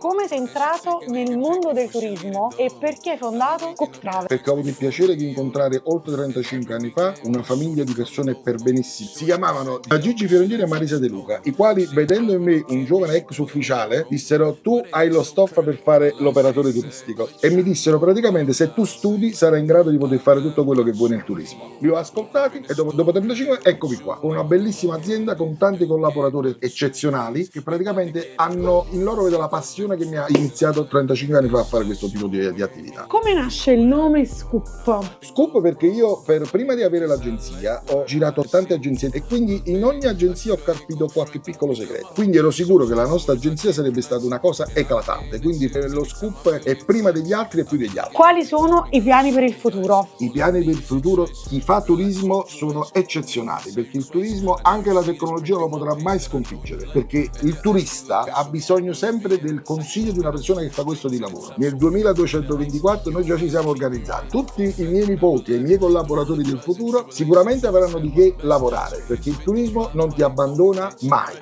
Come sei entrato nel mondo del turismo e perché hai fondato Scoop Travel? Perché ho avuto il piacere di incontrare oltre 35 anni fa una famiglia di persone perbenissime. Si chiamavano Gigi Fiorentino e Marisa De Luca, i quali, vedendo in me un giovane ex ufficiale, dissero: tu hai lo stoffa per fare l'operatore turistico. E mi dissero praticamente: se tu studi sarai in grado di poter fare tutto quello che vuoi nel turismo. Li ho ascoltati e dopo 35 eccomi qua, con una bellissima azienda, con tanti collaboratori eccezionali che praticamente hanno in loro, vedo, la passione che mi ha iniziato 35 anni fa a fare questo tipo di attività. Come nasce il nome Scoop? Scoop perché io, prima di avere l'agenzia, ho girato tante agenzie e quindi in ogni agenzia ho capito qualche piccolo segreto. Quindi ero sicuro che la nostra agenzia sarebbe stata una cosa eclatante. Quindi lo Scoop è prima degli altri e più degli altri. Quali sono i piani per il futuro? I piani per il futuro, chi fa turismo, sono eccezionali, perché il turismo, anche la tecnologia, non lo potrà mai sconfiggere, perché il turista ha bisogno sempre del consiglio di una persona che fa questo di lavoro. Nel 2224 noi già ci siamo organizzati. Tutti i miei nipoti e i miei collaboratori del futuro sicuramente avranno di che lavorare, perché il turismo non ti abbandona mai.